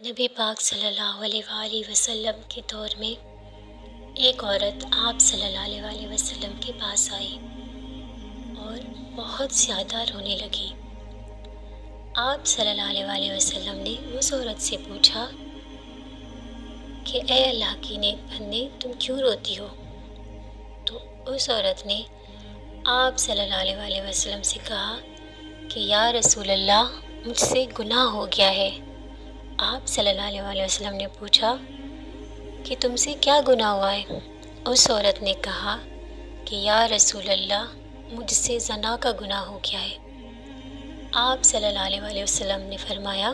نبی پاک صلی اللہ علیہ وآلہ وسلم کے دور میں ایک عورت آپ صلی اللہ علیہ وآلہ وسلم کے پاس آئی اور بہت زیادہ رونے لگی۔ آپ صلی اللہ علیہ وآلہ وسلم نے اس عورت سے پوچھا کہ اے اللہ کی نیک بندے، تم کیوں روتی ہو؟ تو اس عورت نے آپ صلی اللہ علیہ وآلہ وسلم سے کہا کہ یا رسول اللہ، مجھ سے گناہ ہو گیا ہے۔ آپ صلی اللہ علیہ وآلہ وسلم نے پوچھا کہ تم سے کیا گناہ ہوا ہے؟ اس عورت نے کہا کہ یا رسول اللہ، مجھ سے زنا کا گناہ ہو گیا ہے۔ آپ صلی اللہ علیہ وآلہ وسلم نے فرمایا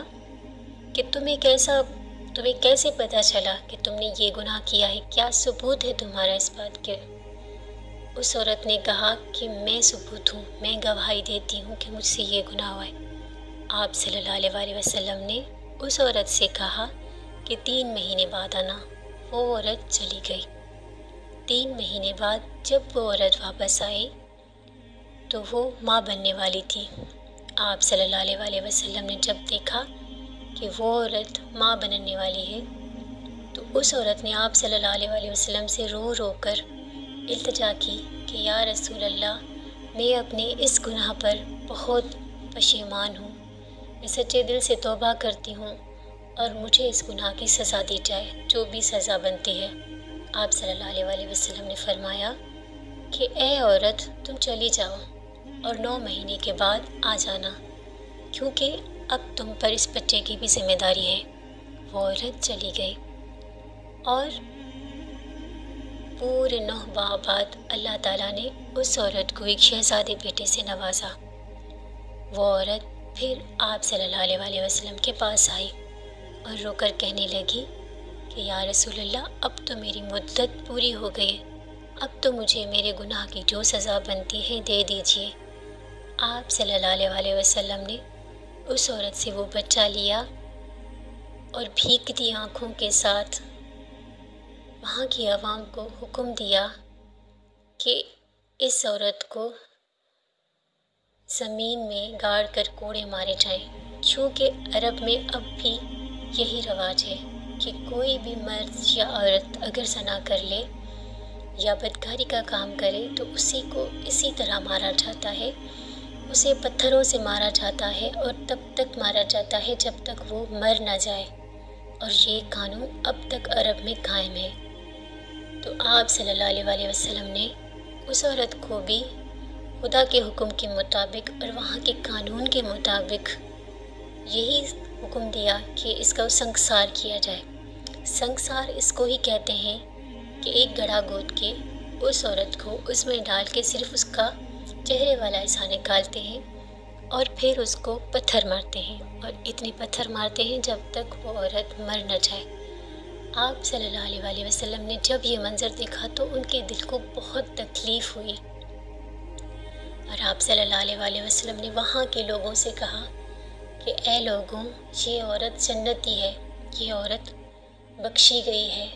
کہ تمہیں کیسے پتہ چلا کہ تم نے یہ گناہ کیا ہے؟ کیا ثبوت ہے تمہارا اس بات کے؟ اس عورت نے کہا کہ میں ثبوت ہوں، میں گواہی دیتی ہوں کہ مجھ سے یہ گناہ ہوا ہے۔ آپ صلی اللہ علیہ وآلہ وسلم نے اس عورت سے کہا کہ 3 مہینے بعد آنا۔ وہ عورت چلی گئی۔ 3 مہینے بعد جب وہ عورت واپس آئی تو وہ ماں بننے والی تھی۔ آپ صلی اللہ علیہ وآلہ وسلم نے جب دیکھا کہ وہ عورت ماں بننے والی ہے تو اس عورت نے آپ صلی اللہ علیہ وآلہ وسلم سے رو رو کر التجا کی کہ یا رسول اللہ، میں اپنے اس گناہ پر بہت پشیمان ہوں، میں سچے دل سے توبہ کرتی ہوں اور مجھے اس گناہ کی سزا دی جائے، جو بھی سزا بنتی ہے۔ آپ صلی اللہ علیہ وآلہ وسلم نے فرمایا کہ اے عورت، تم چلی جاؤ اور 9 مہینے کے بعد آ جانا، کیونکہ اب تم پر اس بچے کی بھی ذمہ داری ہے۔ وہ عورت چلی گئی اور پورے 9 ماہ بعد اللہ تعالیٰ نے اس عورت کو ایک شہزادے بیٹے سے نوازا۔ وہ عورت پھر آپ صلی اللہ علیہ وآلہ وسلم کے پاس آئی اور رو کر کہنے لگی کہ یا رسول اللہ، اب تو میری مدت پوری ہو گئی، اب تو مجھے میرے گناہ کی جو سزا بنتی ہے دے دیجیے۔ آپ صلی اللہ علیہ وآلہ وسلم نے اس عورت سے وہ بچہ لیا اور بھیگتی آنکھوں کے ساتھ وہاں کی عوام کو حکم دیا کہ اس عورت کو زمین میں گاڑ کر کوڑے مارے جائیں، چونکہ عرب میں اب بھی یہی رواج ہے کہ کوئی بھی مرد یا عورت اگر زنا کر لے یا بدکاری کا کام کرے تو اسی کو اسی طرح مارا جاتا ہے، اسے پتھروں سے مارا جاتا ہے اور تب تک مارا جاتا ہے جب تک وہ مر نہ جائے، اور یہ قانون اب تک عرب میں قائم ہے۔ تو آپ صلی اللہ علیہ وآلہ وسلم نے اس عورت کو بھی خدا کے حکم کے مطابق اور وہاں کے قانون کے مطابق یہی حکم دیا کہ اس کا سنگسار کیا جائے۔ سنگسار اس کو ہی کہتے ہیں کہ ایک گڑھا گود کے اس عورت کو اس میں ڈال کے صرف اس کا چہرے والا حصہ نکالتے ہیں اور پھر اس کو پتھر مارتے ہیں، اور اتنے پتھر مارتے ہیں جب تک وہ عورت مر نہ جائے۔ آپ صلی اللہ علیہ وآلہ وسلم نے جب یہ منظر دیکھا تو ان کے دل کو بہت تکلیف ہوئی، اور آپ صلی اللہ علیہ وآلہ وسلم نے وہاں کے لوگوں سے کہا کہ اے لوگوں، یہ عورت جنتی ہے، یہ عورت بخشی گئی ہے،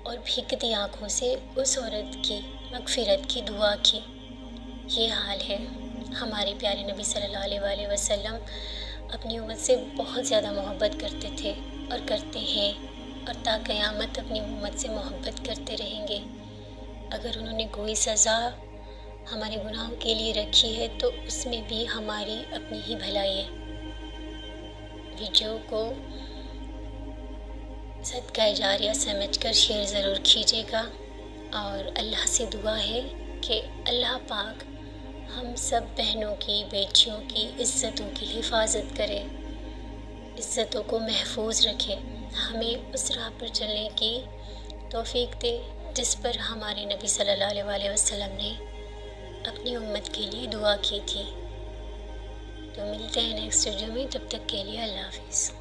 اور بھیگتی آنکھوں سے اس عورت کی مغفرت کی دعا کی۔ یہ حال ہے۔ ہمارے پیارے نبی صلی اللہ علیہ وآلہ وسلم اپنی امت سے بہت زیادہ محبت کرتے تھے اور کرتے ہیں، اور تا قیامت اپنی امت سے محبت کرتے رہیں گے۔ اگر انہوں نے کوئی سزا ہمارے گناہوں کے لیے رکھی ہے تو اس میں بھی ہماری اپنی ہی بھلائی ہے۔ ویڈیو کو صدقہ جاریہ سمجھ کر شیئر ضرور کیجیے گا، اور اللہ سے دعا ہے کہ اللہ پاک ہم سب بہنوں کی، بیٹیوں کی عزتوں کی حفاظت کرے، عزتوں کو محفوظ رکھے، ہمیں اس راہ پر چلنے کی توفیق دے جس پر ہمارے نبی صلی اللہ علیہ وآلہ وسلم نے اپنی امت کے لیے دعا کی تھی۔ تو ملتے ہیں نیکسٹ ویڈیو میں، تب تک کے لیے اللہ حافظ۔